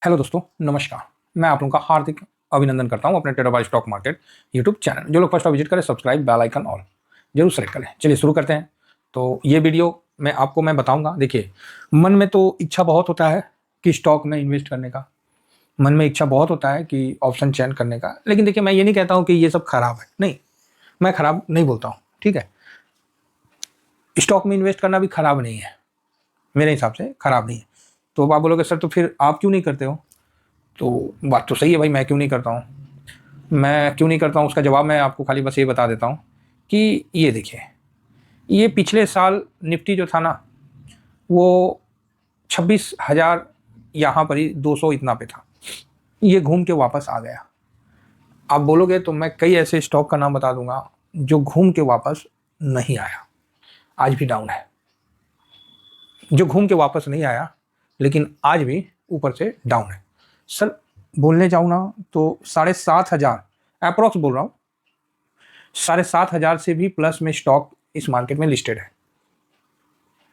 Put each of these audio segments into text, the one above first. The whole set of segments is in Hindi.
हेलो दोस्तों, नमस्कार। मैं आप लोगों का हार्दिक अभिनंदन करता हूं अपने trader by stock market YouTube channel. जो लोग फर्स्ट विजिट करें, सब्सक्राइब, बेल आइकन ऑल जरूर सेलेक्ट करें। चलिए शुरू करते हैं। तो ये वीडियो में आपको मैं बताऊंगा। देखिए, मन में तो इच्छा बहुत होता है कि स्टॉक में इन्वेस्ट करने का, मन में इच्छा बहुत होता है कि ऑप्शन चयन करने का। लेकिन देखिए, मैं ये नहीं कहता हूँ कि ये सब खराब है, नहीं, मैं खराब नहीं बोलता हूँ, ठीक है। स्टॉक में इन्वेस्ट करना भी खराब नहीं है, मेरे हिसाब से खराब नहीं है। तो आप बोलोगे सर तो फिर आप क्यों नहीं करते हो? तो बात तो सही है भाई, मैं क्यों नहीं करता हूँ। मैं क्यों नहीं करता हूँ उसका जवाब मैं आपको खाली बस ये बता देता हूँ कि ये देखिए, ये पिछले साल निफ्टी जो था ना, वो 26,000 यहाँ पर ही 200 इतना पे था। ये घूम के वापस आ गया। आप बोलोगे तो मैं कई ऐसे स्टॉक का नाम बता दूंगा जो घूम के वापस नहीं आया, आज भी डाउन है। जो घूम के वापस नहीं आया लेकिन आज भी ऊपर से डाउन है। सर बोलने जाऊँ ना तो 7,500 अप्रोक्स बोल रहा हूँ, 7,500 से भी प्लस में स्टॉक इस मार्केट में लिस्टेड है,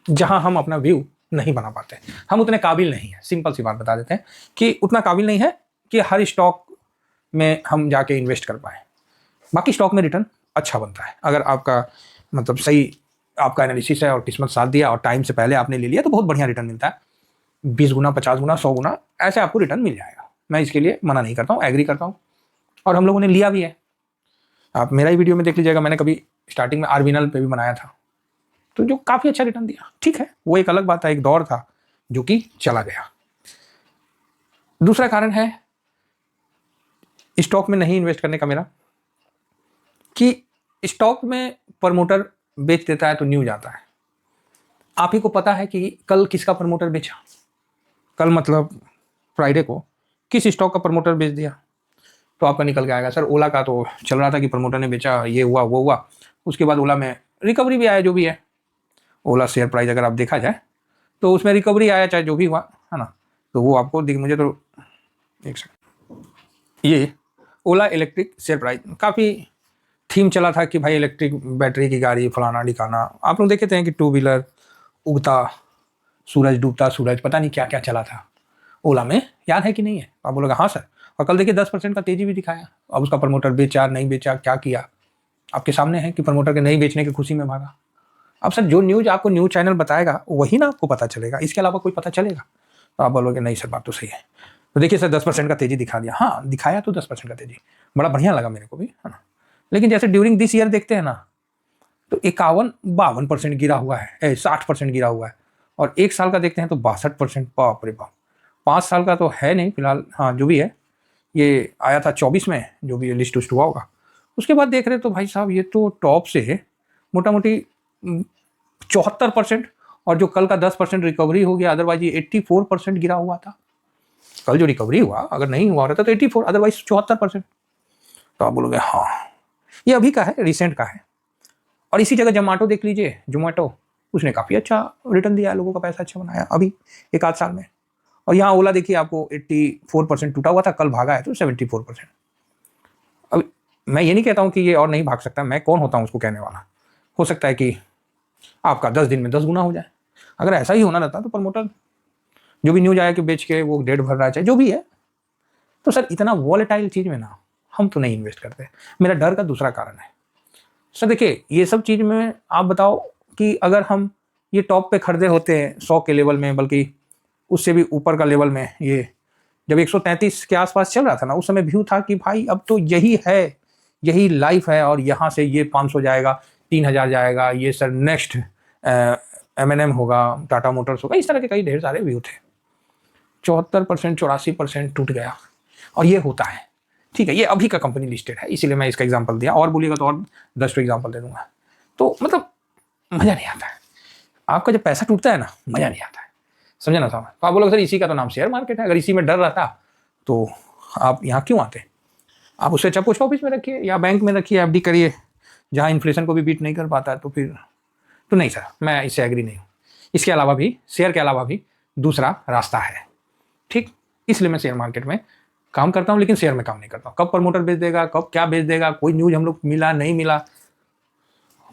जहां हम अपना व्यू नहीं बना पाते। हम उतने काबिल नहीं है, सिंपल सी बात बता देते हैं कि उतना काबिल नहीं है कि हर स्टॉक में हम जाके इन्वेस्ट कर पाए। बाकी स्टॉक में रिटर्न अच्छा बनता है अगर आपका मतलब सही आपका एनालिसिस है और किस्मत साथ दिया और टाइम से पहले आपने ले लिया तो बहुत बढ़िया रिटर्न मिलता है। 20 गुना, 50 गुना, 100 गुना ऐसे आपको रिटर्न मिल जाएगा। मैं इसके लिए मना नहीं करता हूँ, एग्री करता हूँ और हम लोगों ने लिया भी है। आप मेरा ही वीडियो में देख लीजिएगा, मैंने कभी स्टार्टिंग में आरबिनल पे भी बनाया था, तो जो काफ़ी अच्छा रिटर्न दिया। ठीक है, वो एक अलग बात था, एक दौर था जो कि चला गया। दूसरा कारण है स्टॉक में नहीं इन्वेस्ट करने का मेरा, कि स्टॉक में प्रमोटर बेच देता है तो न्यूज आता है। आप ही को पता है कि कल किसका प्रमोटर बेचा, कल मतलब फ्राइडे को किस स्टॉक का प्रमोटर बेच दिया, तो आपका निकल के आएगा सर ओला का तो चल रहा था कि प्रमोटर ने बेचा, ये हुआ वो हुआ। उसके बाद ओला में रिकवरी भी आया, जो भी है ओला शेयर प्राइस अगर आप देखा जाए तो उसमें रिकवरी आया, चाहे जो भी हुआ है ना। तो वो आपको दिख, मुझे तो एक सेकंड, ये ओला इलेक्ट्रिक शेयर प्राइस काफ़ी थीम चला था कि भाई इलेक्ट्रिक बैटरी की गाड़ी फलाना ढिकाना। आप लोग देखे थे कि टू व्हीलर, उगता सूरज, डूबता सूरज, पता नहीं क्या क्या चला था ओला में, याद है कि नहीं है? आप बोलोगे हाँ सर। और कल देखिए 10% का तेजी भी दिखाया। अब उसका प्रमोटर बेचा नहीं बेचा, क्या किया, आपके सामने है कि प्रमोटर के नहीं बेचने की खुशी में भागा। अब सर जो न्यूज आपको न्यूज चैनल बताएगा वही ना आपको पता चलेगा, इसके अलावा कोई पता चलेगा? तो आप बोलोगे नहीं सर बात तो सही है। तो देखिए सर 10% का तेजी दिखा दिया, हाँ दिखाया तो 10% का तेजी, बड़ा बढ़िया लगा मेरे को भी, है ना। लेकिन जैसे ड्यूरिंग दिस ईयर देखते हैं ना, तो 51-52% गिरा हुआ है, 60% गिरा हुआ है। और एक साल का देखते हैं तो 62%। बाप रे बाप। 5 साल का तो है नहीं फिलहाल, हाँ जो भी है ये आया था 24 में, जो भी लिस्ट उस्ट हुआ होगा। उसके बाद देख रहे तो भाई साहब ये तो टॉप से मोटा मोटी 74%, और जो कल का 10% रिकवरी हो गया, अदरवाइज ये 84% गिरा हुआ था। कल जो रिकवरी हुआ, अगर नहीं हुआ रहता तो 84, अदरवाइज 74%। तो आप बोलोगे हाँ ये अभी का है, रिसेंट का है। और इसी जगह जोमेटो देख लीजिए, जोमेटो उसने काफ़ी अच्छा रिटर्न दिया, लोगों का पैसा अच्छा बनाया अभी एक आध साल में। और यहाँ ओला देखिए आपको 84% टूटा हुआ था, कल भागा है तो 74%। अब मैं ये नहीं कहता हूँ कि ये और नहीं भाग सकता, मैं कौन होता हूँ उसको कहने वाला। हो सकता है कि आपका 10 दिन में 10 गुना हो जाए। अगर ऐसा ही होना रहता तो प्रमोटर जो भी न्यूज आया कि बेच के वो डेट भर रहा है, चाहे जो भी है, तो सर इतना वॉलेटाइल चीज़ में ना हम तो नहीं इन्वेस्ट करते। मेरा डर का दूसरा कारण है सर, देखिए ये सब चीज़ में आप बताओ कि अगर हम ये टॉप पे खरीदे होते हैं 100 के लेवल में, बल्कि उससे भी ऊपर का लेवल में, ये जब 133 के आसपास चल रहा था ना, उस समय व्यू था कि भाई अब तो यही है, यही लाइफ है, और यहाँ से ये 500 जाएगा, 3,000 जाएगा, ये सर नेक्स्ट M&M होगा, टाटा मोटर्स होगा, इस तरह के कई ढेर सारे व्यू थे। 74%, 84% टूट गया, और ये होता है। ठीक है, ये अभी का कंपनी लिस्टेड है, इसीलिए मैं इसका एग्जांपल दिया, और बोलिएगा तो और 10 एग्जांपल दे दूंगा। तो मतलब मज़ा नहीं आता है, आपका जब पैसा टूटता है ना, मज़ा नहीं आता है, समझे ना साहब। तो आप बोलोगे सर इसी का तो नाम शेयर मार्केट है, अगर इसी में डर रहता तो आप यहाँ क्यों आते? आप उससे अच्छा पोस्ट ऑफिस में रखिए या बैंक में रखिए, FD करिए, जहाँ इन्फ्लेशन को भी बीट नहीं कर पाता है। तो फिर तो नहीं सर, मैं इससे एग्री नहीं हूँ। इसके अलावा भी, शेयर के अलावा भी दूसरा रास्ता है, ठीक। इसलिए मैं शेयर मार्केट में काम करता हूँ, लेकिन शेयर में काम नहीं करता हूँ। कब प्रमोटर बेच देगा, कब क्या बेच देगा, कोई न्यूज हम लोग मिला नहीं मिला,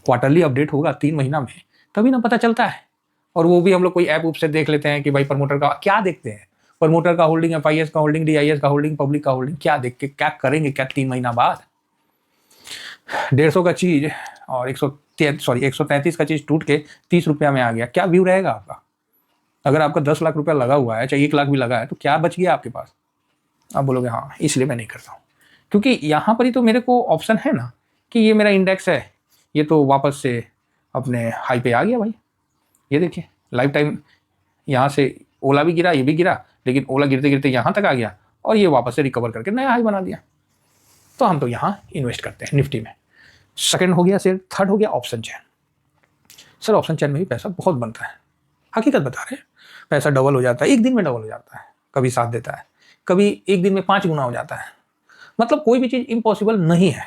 क्वार्टरली अपडेट होगा 3 महीना में, तभी ना पता चलता है। और वो भी हम लोग कोई ऐप से देख लेते हैं कि भाई प्रमोटर का क्या देखते हैं, प्रमोटर का होल्डिंग, FIS का होल्डिंग, DIS का होल्डिंग, पब्लिक का होल्डिंग, क्या देख के क्या करेंगे क्या 3 महीना बाद? 150 का चीज और 133 का चीज टूट के 30 रुपया में आ गया, क्या व्यू रहेगा आपका? अगर आपका 10 लाख रुपया लगा हुआ है, चाहे 1 लाख भी लगा है, तो क्या बच गया आपके पास? आप बोलोगे हाँ, इसलिए मैं नहीं करता हूँ, क्योंकि यहाँ पर ही तो मेरे को ऑप्शन है ना कि ये मेरा इंडेक्स है, ये तो वापस से अपने हाई पे आ गया भाई। ये देखिए लाइफ टाइम यहाँ से ओला भी गिरा, ये भी गिरा, लेकिन ओला गिरते गिरते यहाँ तक आ गया और ये वापस से रिकवर करके नया हाई बना दिया। तो हम तो यहाँ इन्वेस्ट करते हैं निफ्टी में। सेकंड हो गया शेयर, थर्ड हो गया option chain. Sir option chain में भी पैसा बहुत बनता है, हकीकत बता रहे हैं। पैसा डबल हो जाता है, एक दिन में डबल हो जाता है, कभी साथ देता है, कभी एक दिन में 5 गुना हो जाता है। मतलब कोई भी चीज़ इम्पॉसिबल नहीं है।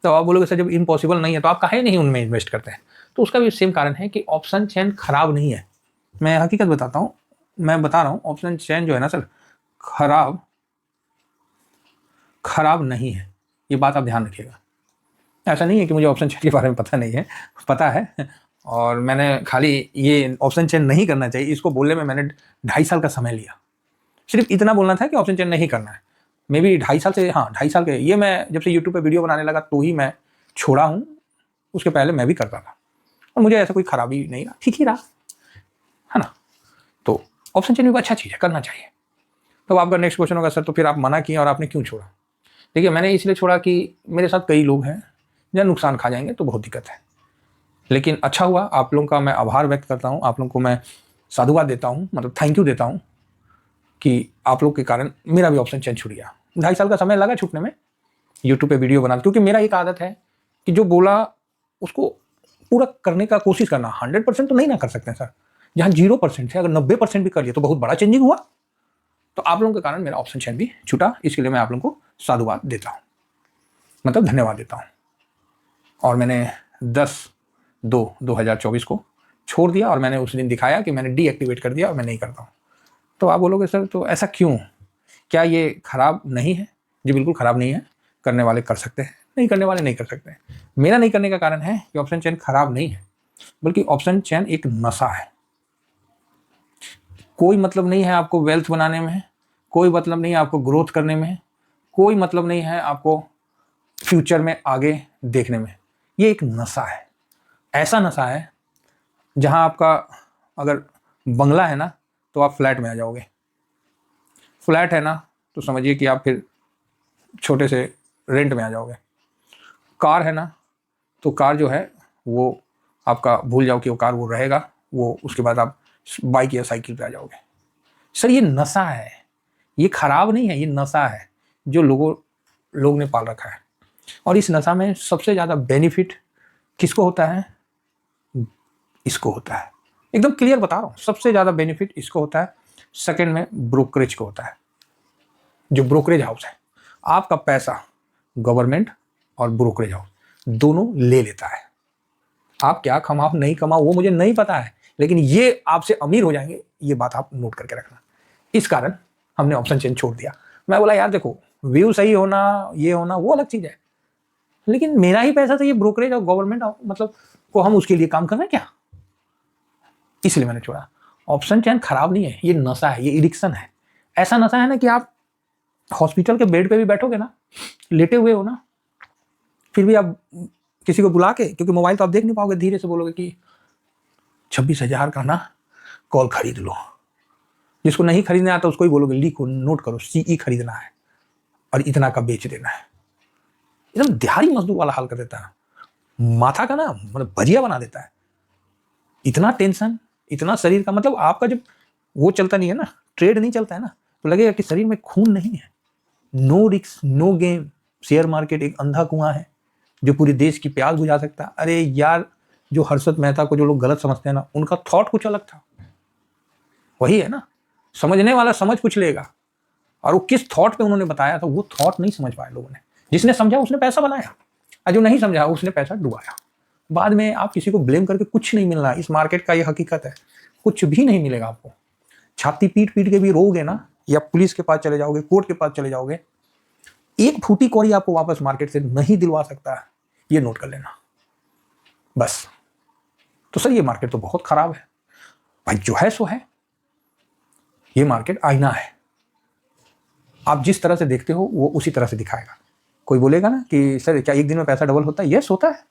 तो आप बोलोगे सर जब इम्पॉसिबल नहीं है तो आप काहे नहीं उनमें इन्वेस्ट करते हैं? तो उसका भी सेम कारण है कि ऑप्शन चेन खराब नहीं है। मैं हकीकत बताता हूँ, मैं बता रहा हूँ ऑप्शन चेन जो है ना सर, खराब नहीं है। ये बात आप ध्यान रखिएगा। ऐसा नहीं है कि मुझे ऑप्शन चेन के बारे में पता नहीं है, पता है। और मैंने खाली ये ऑप्शन चेन नहीं करना चाहिए, इसको बोलने में मैंने 2.5 साल का समय लिया। सिर्फ इतना बोलना था कि ऑप्शन चेन नहीं करना है। मे बी 2.5 साल से, हाँ 2.5 साल के, ये मैं जब से यूट्यूब पे वीडियो बनाने लगा तो ही मैं छोड़ा हूँ। उसके पहले मैं भी करता था और मुझे ऐसा कोई खराबी नहीं रहा, ठीक ही रहा, है ना। तो ऑप्शन चेन भी अच्छा चीज़ है, करना चाहिए। तो आपका नेक्स्ट क्वेश्चन होगा सर तो फिर आप मना किए और आपने क्यों छोड़ा? देखिए मैंने इसलिए छोड़ा कि मेरे साथ कई लोग हैं जहाँ नुकसान खा जाएंगे तो बहुत दिक्कत है। लेकिन अच्छा हुआ, आप लोगों का मैं आभार व्यक्त करता हूँ, आप लोगों को मैं साधुवाद देता हूँ, मतलब थैंक यू देता हूँ कि आप लोग के कारण मेरा भी ऑप्शन चेन छूट गया। 2.5 साल का समय लगा छूटने में यूट्यूब पे वीडियो बना, क्योंकि मेरा एक आदत है कि जो बोला उसको पूरा करने का कोशिश करना। 100% तो नहीं ना कर सकते हैं सर, जहाँ 0% है, अगर 90% भी कर लिया तो बहुत बड़ा चेंजिंग हुआ। तो आप लोगों के कारण मेरा ऑप्शन चेन भी छूटा, इसके लिए मैं आप लोगों को साधुवाद देता हूँ, मतलब धन्यवाद देता हूँ। और मैंने 10/2/2024 को छोड़ दिया और मैंने उस दिन दिखाया कि मैंने डीएक्टिवेट कर दिया और मैं नहीं करता हूँ। तो आप बोलोगे सर तो ऐसा क्यों, क्या ये खराब नहीं है? जी बिल्कुल खराब नहीं है, करने वाले कर सकते हैं, नहीं करने वाले नहीं कर सकते। मेरा नहीं करने का कारण है कि ऑप्शन चेन खराब नहीं है, बल्कि ऑप्शन चेन एक नशा है। कोई मतलब नहीं है आपको वेल्थ बनाने में, कोई मतलब नहीं है आपको ग्रोथ करने में, कोई मतलब नहीं है आपको फ्यूचर में आगे देखने में। ये एक नशा है, ऐसा नशा है जहां आपका अगर बंगला है ना तो आप फ्लैट में आ जाओगे, फ्लैट है ना तो समझिए कि आप फिर छोटे से रेंट में आ जाओगे, कार है ना तो कार जो है वो आपका भूल जाओ कि वो कार वो रहेगा, वो उसके बाद आप बाइक या साइकिल पे आ जाओगे। सर ये नशा है, ये खराब नहीं है, ये नशा है जो लोग ने पाल रखा है। और इस नशा में सबसे ज़्यादा बेनिफिट किसको होता है? इसको होता है, एकदम क्लियर बता रहा हूँ, सबसे ज़्यादा बेनिफिट इसको होता है। सेकंड में ब्रोकरेज को होता है। जो ब्रोकरेज हाउस है, आपका पैसा गवर्नमेंट और ब्रोकरेज हाउस दोनों ले लेता है। आप क्या कमाओ नहीं कमाओ वो मुझे नहीं पता है, लेकिन ये आपसे अमीर हो जाएंगे, ये बात आप नोट करके रखना। इस कारण हमने ऑप्शन चेन छोड़ दिया। मैं बोला यार देखो, व्यू सही होना, ये होना वो अलग चीज़ है, लेकिन मेरा ही पैसा चाहिए ब्रोकरेज और गवर्नमेंट मतलब को हम उसके लिए काम कर रहे हैं क्या? इसलिए मैंने छोड़ा। ऑप्शन चेन खराब नहीं है, ये नशा है, ये एडिक्शन है। ऐसा नशा है ना कि आप हॉस्पिटल के बेड पे भी बैठोगे ना, लेटे हुए हो ना, फिर भी आप किसी को बुला के, क्योंकि मोबाइल तो आप देख नहीं पाओगे, धीरे से बोलोगे कि 26,000 का ना कॉल खरीद लो। जिसको नहीं खरीदना आता उसको ही बोलोगे लिखो, नोट करो, CE खरीदना है और इतना का बेच देना है। एकदम दिहाड़ी मजदूर वाला हाल कर देता है, माथा का ना मतलब भजिया बना देता है। इतना टेंशन, इतना शरीर का, मतलब आपका जब वो चलता नहीं है ना, ट्रेड नहीं चलता है ना, तो लगेगा कि शरीर में खून नहीं है। No risk no game. Share market एक अंधा कुआं है जो पूरे देश की प्यास बुझा सकता है। अरे यार, जो हर्षद मेहता को जो लोग गलत समझते हैं ना, उनका थॉट कुछ अलग था। वही है ना, समझने वाला समझ कुछ लेगा, और वो किस थॉट पे उन्होंने बताया था वो थॉट नहीं समझ पाए लोगों ने। जिसने समझा उसने पैसा बनाया और जो नहीं समझा उसने पैसा डुबाया। बाद में आप किसी को ब्लेम करके कुछ नहीं मिलना, इस मार्केट का ये हकीकत है, कुछ भी नहीं मिलेगा आपको। छाती पीट पीट के भी रोगे ना, या पुलिस के पास चले जाओगे, कोर्ट के पास चले जाओगे, एक फूटी कौड़ी आपको वापस मार्केट से नहीं दिलवा सकता है, ये नोट कर लेना बस। तो सर ये मार्केट तो बहुत खराब है भाई, जो है सो है। ये मार्केट आईना है, आप जिस तरह से देखते हो वो उसी तरह से दिखाएगा। कोई बोलेगा ना कि सर क्या एक दिन में पैसा डबल होता है? यस होता है,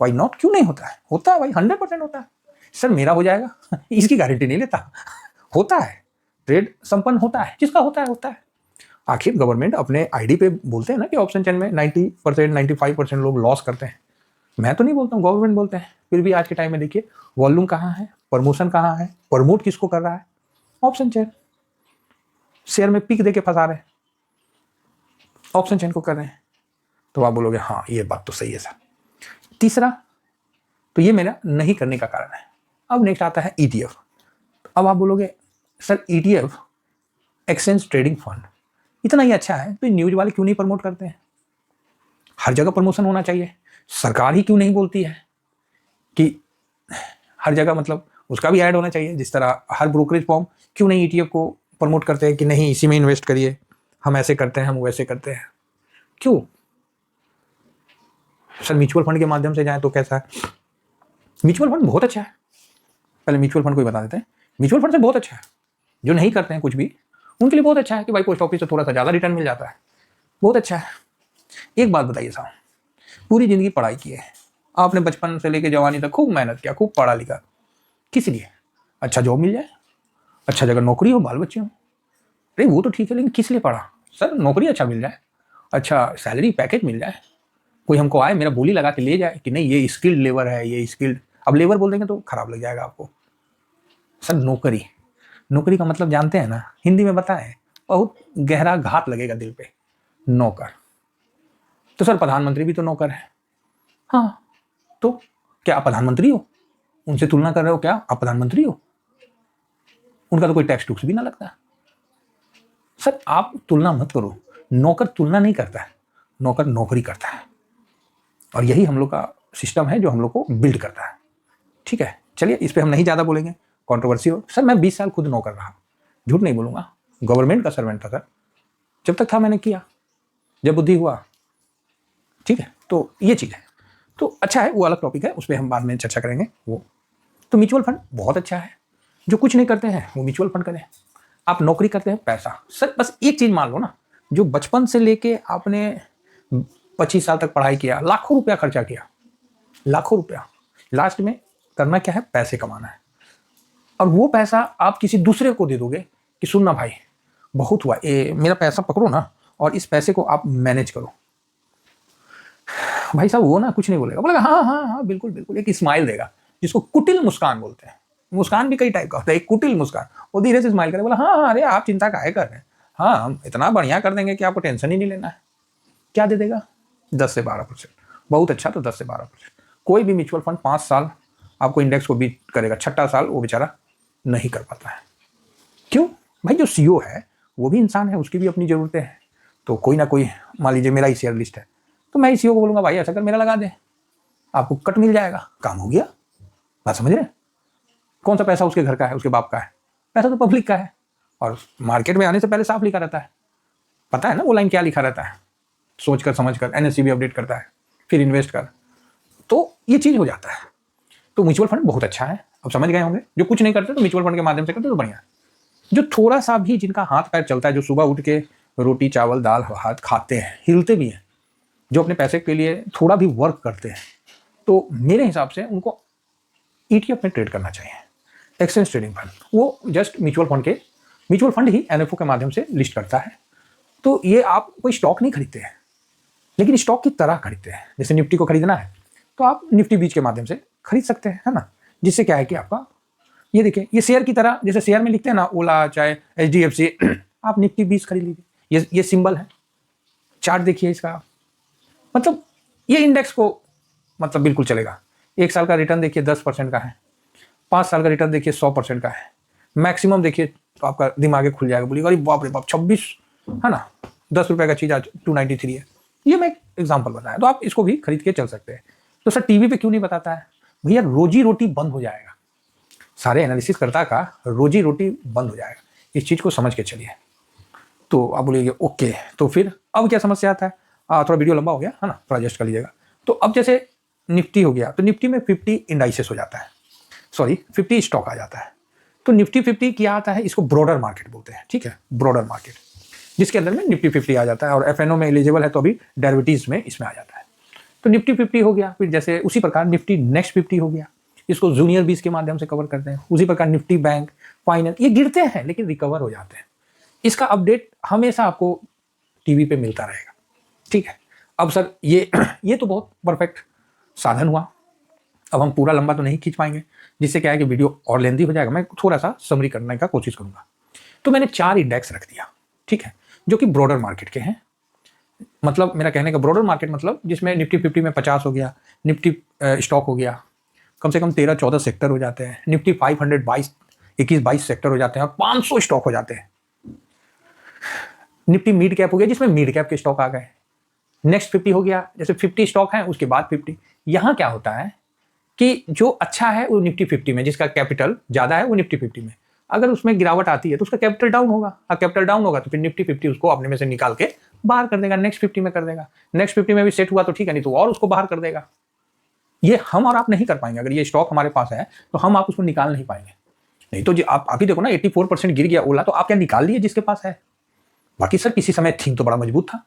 वाई नॉट, क्यों नहीं होता है? होता है भाई, 100% होता है। सर मेरा हो जाएगा इसकी गारंटी नहीं लेता, होता है, ट्रेड संपन्न होता है, जिसका होता है होता है। आखिर गवर्नमेंट अपने आईडी पे बोलते हैं ना कि ऑप्शन चेन में 90% 95% लोग लॉस करते हैं। मैं तो नहीं बोलता हूँ, गवर्नमेंट बोलते हैं। फिर भी आज के टाइम में देखिए वॉल्यूम कहाँ है, प्रमोशन कहाँ है, प्रमोट किसको कर रहा है? Option chain. शेयर में पिक देके फंसा रहे हैं, ऑप्शन चेन को कर रहे हैं। तो आप बोलोगे हाँ ये बात तो सही है सर। तीसरा, तो ये मेरा नहीं करने का कारण है। अब नेक्स्ट आता है ETF। अब आप बोलोगे sir ETF exchange trading fund इतना ही अच्छा है तो न्यूज वाले क्यों नहीं प्रमोट करते हैं? हर जगह प्रमोशन होना चाहिए। सरकार ही क्यों नहीं बोलती है कि हर जगह, मतलब उसका भी ऐड होना चाहिए। जिस तरह हर ब्रोकरेज फॉर्म क्यों नहीं ETF को प्रमोट करते हैं कि नहीं इसी में इन्वेस्ट करिए, हम ऐसे करते हैं, हम वैसे करते हैं, क्यों? सर म्यूचुअल फंड के माध्यम से जाए तो कैसा है? म्यूचुअल फंड बहुत अच्छा है। पहले म्यूचुअल फंड को ही बता देते हैं। म्यूचुअल फंड से बहुत अच्छा है, जो नहीं करते हैं कुछ भी उनके लिए बहुत अच्छा है कि भाई पोस्ट ऑफिस से थोड़ा सा ज़्यादा रिटर्न मिल जाता है, बहुत अच्छा है। एक बात बताइए साहब, पूरी ज़िंदगी पढ़ाई की है आपने, बचपन से लेकर जवानी तक खूब मेहनत किया, खूब पढ़ा लिखा, किस लिए? अच्छा जॉब मिल जाए, अच्छा जगह नौकरी हो, बाल बच्चे हो, अरे वो तो ठीक है, लेकिन किस लिए पढ़ा? सर नौकरी अच्छा मिल जाए, अच्छा सैलरी पैकेज मिल जाए, कोई हमको आए मेरा बोली लगा के ले जाए कि नहीं ये स्किल्ड लेबर है, ये स्किल्ड। अब लेबर बोल देंगे तो खराब लग जाएगा आपको। सर नौकरी, नौकरी का मतलब जानते हैं ना, हिंदी में बताएं, बहुत गहरा घात लगेगा दिल पे। नौकर, तो सर प्रधानमंत्री भी तो नौकर है। हाँ, तो क्या आप प्रधानमंत्री हो? उनसे तुलना कर रहे हो क्या? आप प्रधानमंत्री हो? उनका तो कोई टैक्स टूक्स भी ना लगता। सर आप तुलना मत करो, नौकर तुलना नहीं करता है, नौकर नौकरी करता है। और यही हम लोग का सिस्टम है जो हम लोग को बिल्ड करता है। ठीक है, चलिए इस पर हम नहीं ज़्यादा बोलेंगे, कंट्रोवर्सी हो। सर मैं 20 साल खुद नौकर रहा, झूठ नहीं बोलूँगा, गवर्नमेंट का सर्वेंट था सर, जब तक था मैंने किया, जब बुद्धि हुआ। ठीक है, तो ये चीज़ है, तो अच्छा है, वो अलग टॉपिक है, उस पर हम बाद में चर्चा करेंगे वो। तो म्यूचुअल फंड बहुत अच्छा है, जो कुछ नहीं करते हैं वो म्यूचुअल फंड करें। आप नौकरी करते हैं, पैसा, सर बस एक चीज़ मान लो ना, जो बचपन से लेके आपने 25 साल तक पढ़ाई किया, लाखों रुपया खर्चा किया, लाखों रुपया, लास्ट में करना क्या है? पैसे कमाना है। और वो पैसा आप किसी दूसरे को दे दोगे कि सुनना भाई बहुत हुआ, मेरा पैसा पकड़ो ना और इस पैसे को आप मैनेज करो। भाई साहब वो ना कुछ नहीं बोलेगा, बोलेगा हाँ हाँ हाँ बिल्कुल बिल्कुल, एक स्माइल देगा, जिसको कुटिल मुस्कान बोलते हैं। मुस्कान भी कई टाइप का होता है, एक कुटिल मुस्कान, वो धीरे से स्माइल करे, बोला हाँ हाँ अरे आप चिंता काहे कर रहे हैं, हाँ हम इतना बढ़िया कर देंगे कि आपको टेंशन ही नहीं लेना है। क्या दे देगा? 10 से 12%, बहुत अच्छा, तो 10 से 12%। कोई भी म्यूचुअल फंड 5 साल आपको इंडेक्स को बीट करेगा, छठा साल वो बेचारा नहीं कर पाता है। क्यों भाई? जो CEO है वो भी इंसान है, उसकी भी अपनी ज़रूरतें हैं। तो कोई ना कोई, मान लीजिए मेरा ही शेयर लिस्ट है, तो मैं CEO को बोलूँगा भाई ऐसा कर मेरा लगा दे, आपको कट मिल जाएगा, काम हो गया। बात समझ रहे हैं? कौन सा पैसा उसके घर का है, उसके बाप का है? पैसा तो पब्लिक का है। और मार्केट में आने से पहले साफ लिखा रहता है, पता है ना वो लाइन क्या लिखा रहता है, सोच कर समझ कर NSE भी अपडेट करता है, फिर इन्वेस्ट कर, तो ये चीज़ हो जाता है। तो म्यूचुअल फंड बहुत अच्छा है, अब समझ गए होंगे। जो कुछ नहीं करते तो म्यूचुअल फंड के माध्यम से करते तो बढ़िया है। जो थोड़ा सा भी जिनका हाथ पैर चलता है, जो सुबह उठ के रोटी चावल दाल भात खाते हैं, हिलते भी हैं, जो अपने पैसे के लिए थोड़ा भी वर्क करते हैं, तो मेरे हिसाब से उनको ETF में ट्रेड करना चाहिए, एक्सचेंज ट्रेडिंग फंड। वो जस्ट म्यूचुअल फंड ही NFO के माध्यम से लिस्ट करता है। तो ये आप कोई स्टॉक नहीं खरीदते हैं, लेकिन स्टॉक की तरह खरीदते हैं। जैसे निफ्टी को खरीदना है तो आप निफ्टी बीच के माध्यम से खरीद सकते हैं, है ना, जिससे क्या है कि आपका ये देखिए, ये शेयर की तरह, जैसे शेयर में लिखते हैं ना ओला चाहे HDFC, आप निफ्टी 20 खरीद लीजिए, ये सिंबल है, चार्ट देखिए इसका, मतलब ये इंडेक्स को मतलब बिल्कुल चलेगा। 1 साल का रिटर्न देखिए 10% का है, 5 साल का रिटर्न देखिए 100% का है, मैक्सिमम देखिए तो आपका दिमाग खुल जाएगा, बोलिएगा अरे बाप रे बाप 26, है ना, 10 रुपये का चीज़ आज 293 है। ये मैं एक एग्जाम्पल बताया, तो आप इसको भी खरीद के चल सकते हैं। तो सर टीवी पे क्यों नहीं बताता है? भैया रोजी रोटी बंद हो जाएगा, सारे एनालिसिस करता का रोजी रोटी बंद हो जाएगा, इस चीज़ को समझ के चलिए। तो आप बोलिए ओके, तो फिर अब क्या समस्या आता है? थोड़ा वीडियो लंबा हो गया है ना, थोड़ा एडजस्ट कर लीजिएगा। तो अब जैसे निफ्टी हो गया, तो निफ्टी में 50 इंडाइसेस हो जाता है, सॉरी 50 स्टॉक आ जाता है। तो निफ्टी 50 क्या आता है, इसको ब्रॉडर मार्केट बोलते हैं, ठीक है, ब्रॉडर मार्केट, जिसके अंदर में निफ्टी 50 आ जाता है और एफएनओ में एलिजिबल है तो अभी डेरिवेटिव्स में इसमें आ जाता है। तो निफ्टी 50 हो गया। फिर जैसे उसी प्रकार निफ्टी नेक्स्ट 50 हो गया, इसको जूनियर 20 के माध्यम से कवर करते हैं। उसी प्रकार निफ्टी बैंक, फाइनेंस, ये गिरते हैं लेकिन रिकवर हो जाते हैं। इसका अपडेट हमेशा आपको टीवी पे मिलता रहेगा, ठीक है। अब सर ये तो बहुत परफेक्ट साधन हुआ। अब हम पूरा लंबा तो नहीं खींच पाएंगे, जिससे क्या है कि वीडियो और लेंदी हो जाएगा। मैं थोड़ा सा समरी करने का कोशिश करूंगा। तो मैंने 4 इंडेक्स रख दिया, ठीक है, जो कि ब्रॉडर मार्केट के हैं। मतलब मेरा कहने का ब्रॉडर मार्केट मतलब जिसमें निफ्टी 50 में 50 हो गया, निफ्टी स्टॉक हो गया, कम से कम 13-14 सेक्टर हो जाते हैं, निफ्टी 500 21-22 सेक्टर हो जाते हैं और 500 स्टॉक हो जाते हैं। निफ्टी मिड कैप हो गया, जिसमें मिड कैप के स्टॉक आ गए। नेक्स्ट 50 हो गया, जैसे 50 स्टॉक है उसके बाद 50। यहां क्या होता है कि जो अच्छा है वो निफ्टी 50 में, जिसका कैपिटल ज्यादा है वो निफ्टी 50 में, अगर उसमें गिरावट आती है तो उसका कैपिटल डाउन होगा। कैपिटल डाउन होगा तो फिर निफ्टी 50 उसको अपने में से निकाल के बाहर कर देगा, नेक्स्ट 50 में कर देगा। नेक्स्ट 50 में भी सेट हुआ तो ठीक है, नहीं तो और उसको बाहर कर देगा। ये हम और आप नहीं कर पाएंगे। अगर ये स्टॉक हमारे पास है तो हम आप उसको निकाल नहीं पाएंगे। नहीं तो आप ही देखो ना, 84% गिर गया ओला, तो आप क्या निकाल लिए जिसके पास है। बाकी सर किसी समय थीम तो बड़ा मजबूत था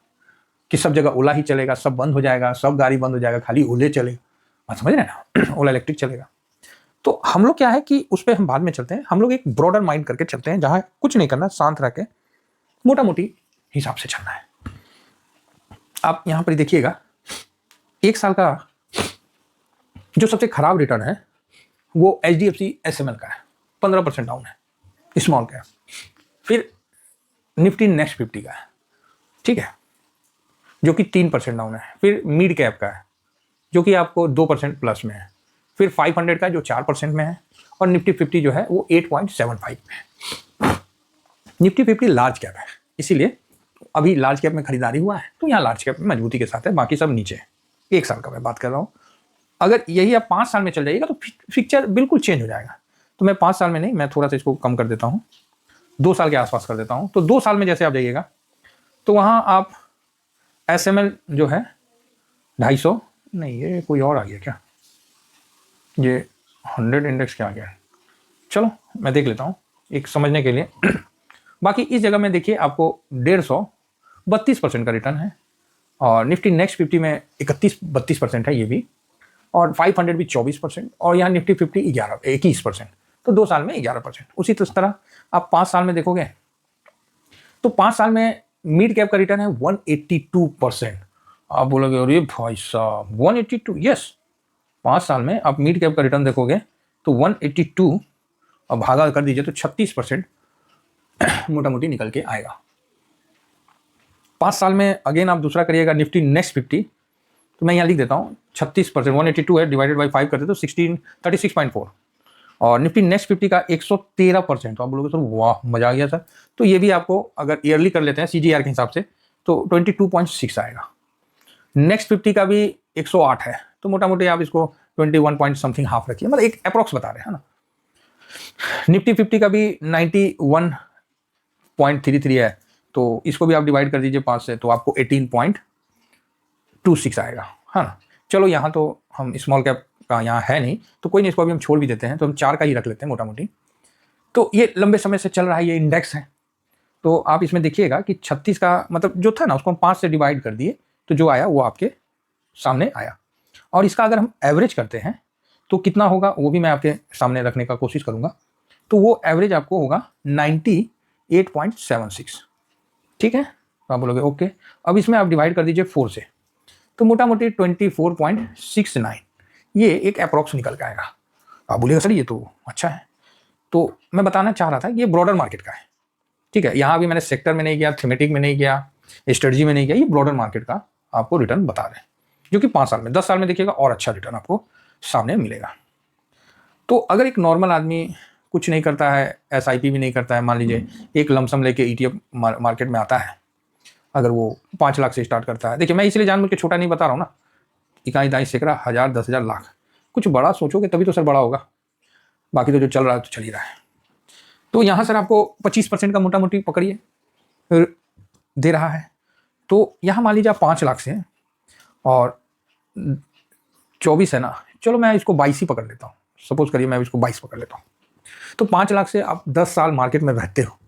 कि सब जगह ओला ही चलेगा, सब बंद हो जाएगा, सब गाड़ी बंद हो जाएगा, खाली ओले चलेगा। बात समझ रहे हैं ना, ओला इलेक्ट्रिक चलेगा। तो हम लोग क्या है कि उस पर हम बाद में चलते हैं। हम लोग एक ब्रॉडर माइंड करके चलते हैं, जहां कुछ नहीं करना, शांत रह के मोटा मोटी हिसाब से चलना है। आप यहां पर देखिएगा, एक साल का जो सबसे खराब रिटर्न है वो HDFC SML का है, 15% डाउन है, स्मॉल का। फिर निफ्टी नेक्स्ट 50 का है, ठीक है, जो कि 3% डाउन है। फिर मिड कैप का है जो कि आपको 2% प्लस में है। फिर 500 का जो 4% में है, और निफ्टी 50 जो है वो 8.75 में है। निफ्टी 50 लार्ज कैप है, इसीलिए अभी लार्ज कैप में खरीदारी हुआ है, तो यहाँ लार्ज कैप में मजबूती के साथ है, बाकी सब नीचे है। एक साल का मैं बात कर रहा हूँ। अगर यही आप 5 साल में चल जाइएगा तो पिक्चर बिल्कुल चेंज हो जाएगा। तो मैं 5 साल में नहीं, मैं थोड़ा सा इसको कम कर देता हूँ, 2 साल के आसपास कर देता हूँ। तो 2 साल में जैसे आप जाइएगा तो वहाँ आप SML जो है 250, नहीं ये कोई और आ गया क्या, ये 100 इंडेक्स क्या आ गया, चलो मैं देख लेता हूँ एक समझने के लिए। बाकी इस जगह में देखिए आपको 150 32% का रिटर्न है, और निफ्टी नेक्स्ट 50 में 31-32% है ये भी, और 500 भी 24%, और यहाँ निफ्टी 50 21%। तो 2 साल में 11%। उसी तरह आप 5 साल में देखोगे तो 5 साल में मिड कैप का रिटर्न है 182%। आप बोलोगे अरे भाई साहब 182, यस, 5 साल में आप मिड कैप का रिटर्न देखोगे तो 182 और भागा कर दीजिए तो 36% मोटा मोटी निकल के आएगा। 5 साल में अगेन आप दूसरा करिएगा निफ्टी नेक्स्ट 50, तो मैं यहाँ लिख देता हूँ 36%, 182 है, डिवाइडेड बाई 5 करते तो 36.4, और निफ्टी नेक्स्ट 50 का 113%। तो आप बोलोगे सर वाह मजा आ गया सर, तो ये भी आपको अगर ईयरली कर लेते हैं CGR के हिसाब से तो 22.6 आएगा। नेक्स्ट 50 का भी 108 है, तो मोटा मोटी आप इसको 21 पॉइंट समथिंग हाफ रखिए, मतलब एक अप्रोक्स बता रहे हैं ना। निफ्टी 50 का भी 91.33 है, तो इसको भी आप डिवाइड कर दीजिए 5 से, तो आपको 18.26 आएगा, है ना। चलो यहाँ तो हम स्मॉल कैप का यहाँ है नहीं, तो कोई नहीं, इसको अभी हम छोड़ भी देते हैं, तो हम 4 का ही रख लेते हैं मोटा मोटी। तो ये लंबे समय से चल रहा है, ये इंडेक्स है। तो आप इसमें देखिएगा कि 36 का मतलब जो था ना उसको हम 5 से डिवाइड कर दिए, तो जो आया वो आपके सामने आया। और इसका अगर हम एवरेज करते हैं तो कितना होगा वो भी मैं आपके सामने रखने का कोशिश करूँगा। तो वो एवरेज आपको होगा 98.76, ठीक है। तो आप बोलोगे ओके, अब इसमें आप डिवाइड कर दीजिए 4 से, तो मोटा मोटी 24.69, ये एक अप्रॉक्स निकल के आएगा। आप बोलिएगा सर ये तो अच्छा है, तो मैं बताना चाह रहा था ये ब्रॉडर मार्केट का है, ठीक है। यहाँ भी मैंने सेक्टर में नहीं गया, थीमेटिक में नहीं गया, स्ट्रेटजी में नहीं गया, ये ब्रॉडर मार्केट का आपको रिटर्न बता रहे हैं, जो कि 5 साल में, 10 साल में देखिएगा और अच्छा रिटर्न आपको सामने मिलेगा। तो अगर एक नॉर्मल आदमी कुछ नहीं करता है, SIP भी नहीं करता है, मान लीजिए एक लमसम लेके ETF मार्केट में आता है, अगर वो 5 लाख से स्टार्ट करता है, देखिए मैं इसलिए जानबूझ के छोटा नहीं बता रहा हूँ ना, इकाई दाई सैकड़ा 1000 10,000 लाख, कुछ बड़ा सोचोगे तभी तो सर बड़ा होगा, बाकी तो जो चल रहा है तो चल ही रहा है। तो यहाँ सर आपको 25% का मोटा मोटी पकड़िए दे रहा है। तो यहाँ मान लीजिए आप 5 लाख से और 24 है ना, चलो मैं इसको 22 ही पकड़ लेता हूँ, सपोज करिए मैं इसको 22 पकड़ लेता हूँ, तो 5 लाख से आप 10 साल मार्केट में रहते हो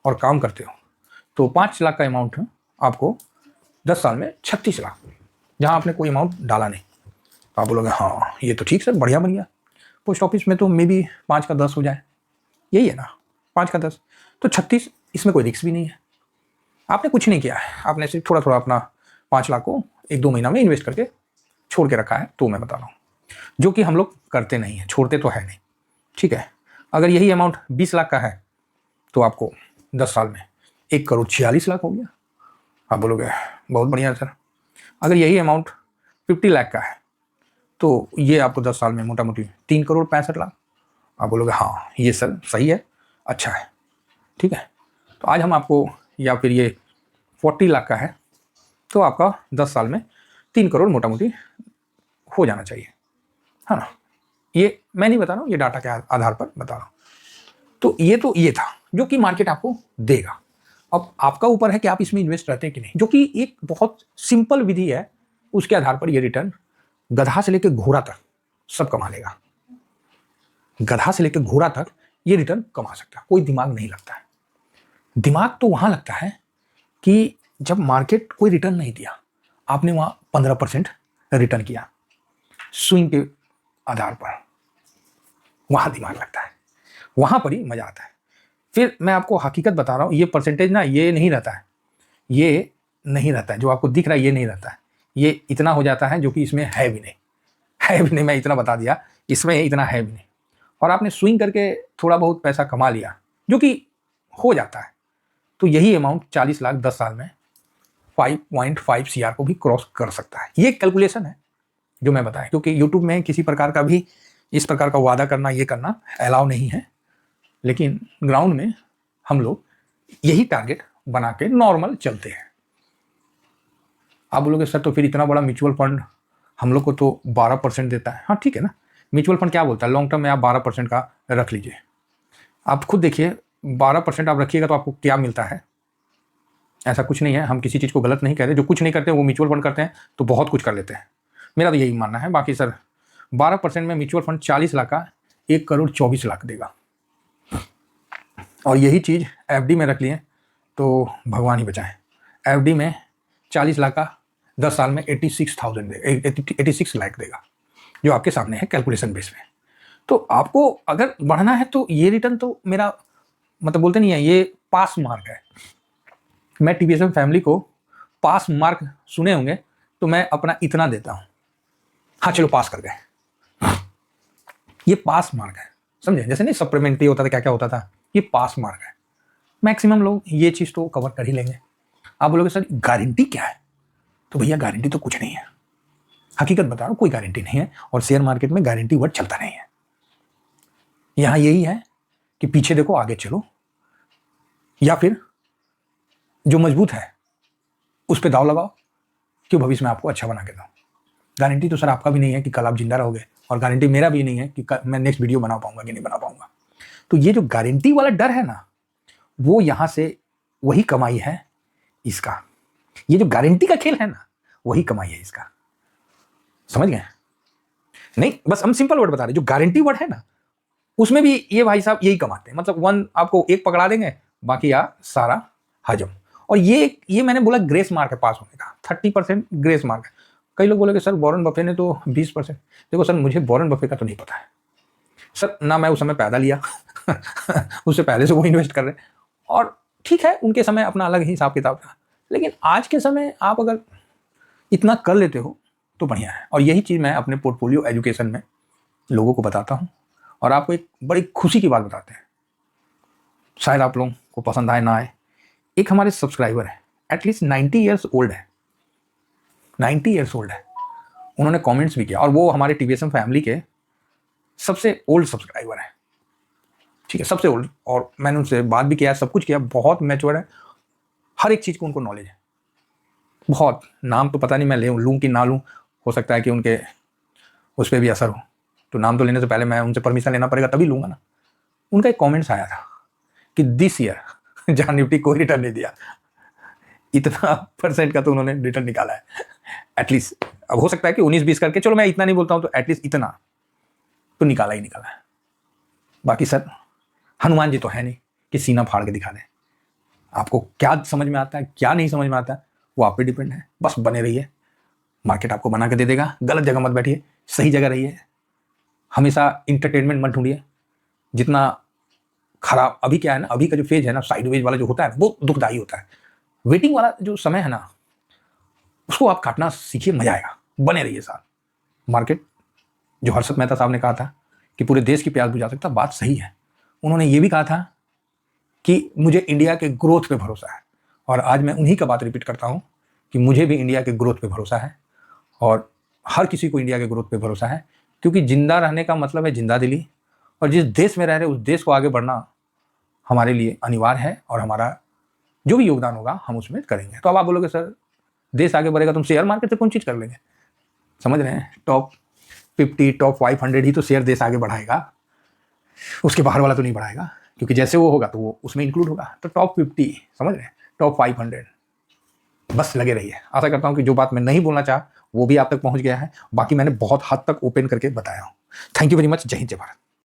और काम करते हो, तो 5 लाख का अमाउंट है आपको 10 साल में 36 लाख, जहाँ आपने कोई अमाउंट डाला नहीं। तो आप बोलोगे हाँ ये तो ठीक सर, बढ़िया बन गया। पोस्ट ऑफिस में तो मे बी 5 का 10 हो जाए, यही है ना, 5 का 10 तो 36, इसमें कोई रिस्क भी नहीं है। आपने कुछ नहीं किया है, आपने सिर्फ थोड़ा थोड़ा अपना 5 लाख को 1-2 महीना में इन्वेस्ट करके छोड़ के रखा है। तो मैं बता रहा हूँ, जो कि हम लोग करते नहीं हैं, छोड़ते तो है नहीं, ठीक है। अगर यही अमाउंट 20 लाख का है तो आपको 10 साल में 1,46,00,000 हो गया। आप बोलोगे बहुत बढ़िया सर। अगर यही अमाउंट 50 लाख का है तो ये आपको 10 साल में मोटा मोटी 3,65,00,000। आप बोलोगे हाँ ये सर सही है, अच्छा है, ठीक है। तो आज हम आपको, या फिर ये 40 लाख का है तो आपका 10 साल में 3 करोड़ मोटा मोटी हो जाना चाहिए, है ना। ये मैं नहीं बता रहा हूँ, ये डाटा के आधार पर बता रहा हूँ। तो ये था जो कि मार्केट आपको देगा। अब आपका ऊपर है कि आप इसमें इन्वेस्ट करते हैं कि नहीं, जो कि एक बहुत सिंपल विधि है। उसके आधार पर ये रिटर्न गधा से लेकर घोड़ा तक सब कमा लेगा। गधा से लेकर घोड़ा तक ये रिटर्न कमा सकता है, कोई दिमाग नहीं लगता है। दिमाग तो वहां लगता है कि जब मार्केट कोई रिटर्न नहीं दिया, आपने वहां 15% रिटर्न किया स्विंग के आधार पर, वहां दिमाग लगता है, वहां पर ही मजा आता है। फिर मैं आपको हकीकत बता रहा हूं, ये परसेंटेज ना ये नहीं रहता है, ये नहीं रहता है, जो आपको दिख रहा है ये नहीं रहता है, ये इतना हो जाता है जो कि इसमें है भी नहीं, है भी नहीं। मैं इतना बता दिया, इसमें इतना है भी नहीं। और आपने स्विंग करके थोड़ा बहुत पैसा कमा लिया, जो कि हो जाता है, तो यही अमाउंट 40 लाख 10 साल में 5.5 CR को भी क्रॉस कर सकता है। ये कैलकुलेशन है जो मैं बताया, क्योंकि यूट्यूब में किसी प्रकार का भी इस प्रकार का वादा करना, ये करना अलाउ नहीं है। लेकिन ग्राउंड में हम लोग यही टारगेट बना के नॉर्मल चलते हैं। आप बोलोगे सर तो फिर इतना बड़ा म्यूचुअल फंड हम लोग को तो 12% देता है। हाँ ठीक है ना, म्यूचुअल फंड क्या बोलता है, लॉन्ग टर्म में आप 12% का रख लीजिए। आप खुद देखिए 12% आप रखिएगा तो आपको क्या मिलता है। ऐसा कुछ नहीं है, हम किसी चीज़ को गलत नहीं कह रहे, जो कुछ नहीं करते वो म्यूचुअल फंड करते हैं तो बहुत कुछ कर लेते हैं, मेरा तो यही मानना है। बाकी सर 12% में म्यूचुअल फंड 40 लाख का 1,24,00,000 देगा। और यही चीज़ FD में रख लिए तो भगवान ही बचाएं, FD में 40 लाख का 10 साल में 86 लाख देगा, जो आपके सामने है कैलकुलेशन बेस में। तो आपको अगर बढ़ना है तो ये रिटर्न तो मेरा मतलब बोलते नहीं है, ये पास मार्क है। मैं TVSM फैमिली को पास मार्क सुने होंगे तो मैं अपना इतना देता हूँ, हाँ चलो पास कर गए, ये पास मार्क है, समझे। जैसे नहीं सप्लीमेंट्री होता था, क्या क्या होता था, ये पास मार्क है। मैक्सिमम लोग ये चीज़ तो कवर कर ही लेंगे। आप बोलोगे सर गारंटी क्या है, तो भैया गारंटी तो कुछ नहीं है, हकीकत बता रहा हूँ, कोई गारंटी नहीं है। और शेयर मार्केट में गारंटी वर्ड चलता नहीं है। यहाँ यही है कि पीछे देखो आगे चलो, या फिर जो मजबूत है उस पर दाव लगाओ कि भविष्य में आपको अच्छा बना के दूँ। गारंटी तो सर आपका भी नहीं है कि कल आप जिंदा रहोगे, और गारंटी मेरा भी नहीं है कि मैं नेक्स्ट वीडियो बना पाऊंगा कि नहीं बना पाऊंगा। तो ये जो गारंटी वाला डर है ना, वो यहाँ से वही कमाई है इसका। ये जो गारंटी का खेल है ना, वही कमाई है इसका, समझ गए। नहीं बस हम सिंपल वर्ड बता रहे, जो गारंटी वर्ड है ना उसमें भी ये भाई साहब यही कमाते हैं। मतलब 1 आपको 1 पकड़ा देंगे, बाकी सारा हजम। और ये मैंने बोला ग्रेस मार्क है पास होने का, 30% ग्रेस मार्क है। कई लोग बोले कि सर वॉरेन बफे ने तो 20%। देखो सर मुझे वॉरेन बफे का तो नहीं पता है सर, ना मैं उस समय पैदा लिया उससे पहले से वो इन्वेस्ट कर रहे हैं, और ठीक है उनके समय अपना अलग ही हिसाब किताब था। लेकिन आज के समय आप अगर इतना कर लेते हो तो बढ़िया है। और यही चीज़ मैं अपने पोर्टफोलियो एजुकेशन में लोगों को बताता हूँ, और आपको एक बड़ी खुशी की बात बताते हैं, शायद आप लोगों को पसंद आए ना आए। एक हमारे सब्सक्राइबर है, एटलीस्ट 90 ईयर्स ओल्ड है, 90 ईयर्स ओल्ड है। उन्होंने कमेंट्स भी किया, और वो हमारे TVSM फैमिली के सबसे ओल्ड सब्सक्राइबर है, ठीक है, सबसे ओल्ड। और मैंने उनसे बात भी किया, सब कुछ किया, बहुत मैच्योर है, हर एक चीज़ को उनको नॉलेज है बहुत। नाम तो पता नहीं मैं लूँ कि ना लूँ, हो सकता है कि उनके उस पर भी असर हो, तो नाम तो लेने से पहले मैं उनसे परमिशन लेना पड़ेगा तभी लूँगा ना। उनका एक कमेंट्स आया था कि दिस ईयर जहाँ निफ्टी कोई रिटर्न नहीं दिया, इतना % का तो उन्होंने रिटर्न निकाला है एटलीस्ट। अब हो सकता है कि 19-20 करके, चलो मैं इतना नहीं बोलता हूँ, तो एटलीस्ट इतना तो निकाला ही निकाला है। बाकी सर हनुमान जी तो है नहीं कि सीना फाड़ के दिखा दें। आपको क्या समझ में आता है, क्या नहीं समझ में आता है, वो आप पे डिपेंड है। बस बने रहिए, मार्केट आपको बना के दे देगा। गलत जगह मत बैठिए, सही जगह रहिए। हमेशा इंटरटेनमेंट मत ढूंढिए। जितना खराब अभी क्या है ना, अभी का जो फेज है ना, साइडवेज वाला जो होता है वो दुखदाई होता है। वेटिंग वाला जो समय है ना, उसको आप काटना सीखिए, मजा आएगा। बने रहिए साथ। मार्केट, जो हर्षद मेहता साहब ने कहा था कि पूरे देश की प्यास बुझा सकता, बात सही है। उन्होंने ये भी कहा था कि मुझे इंडिया के ग्रोथ पे भरोसा है, और आज मैं उन्हीं का बात रिपीट करता हूं कि मुझे भी इंडिया के ग्रोथ पे भरोसा है, और हर किसी को इंडिया के ग्रोथ पे भरोसा है। क्योंकि जिंदा रहने का मतलब है जिंदा दिली, और जिस देश में रह रहे उस देश को आगे बढ़ना हमारे लिए अनिवार्य है, और हमारा जो भी योगदान होगा हम उसमें करेंगे। तो अब आप बोलोगे सर देश आगे बढ़ेगा तुम शेयर मार्केट से कौन चीज़ कर लेंगे? समझ रहे हैं, टॉप 50 टॉप 500 ही तो शेयर देश आगे बढ़ाएगा, उसके बाहर वाला तो नहीं बढ़ाएगा। क्योंकि जैसे वो होगा तो वो उसमें इंक्लूड होगा। तो टॉप 50, समझ रहे हैं, टॉप 500, बस लगे रहिए। आशा करता हूं कि जो बात मैं नहीं बोलना चाहा वो भी आप तक पहुंच गया है। बाकी मैंने बहुत हद तक ओपन करके बताया हूं। Thank you very much. जय हिंद, जय भारत।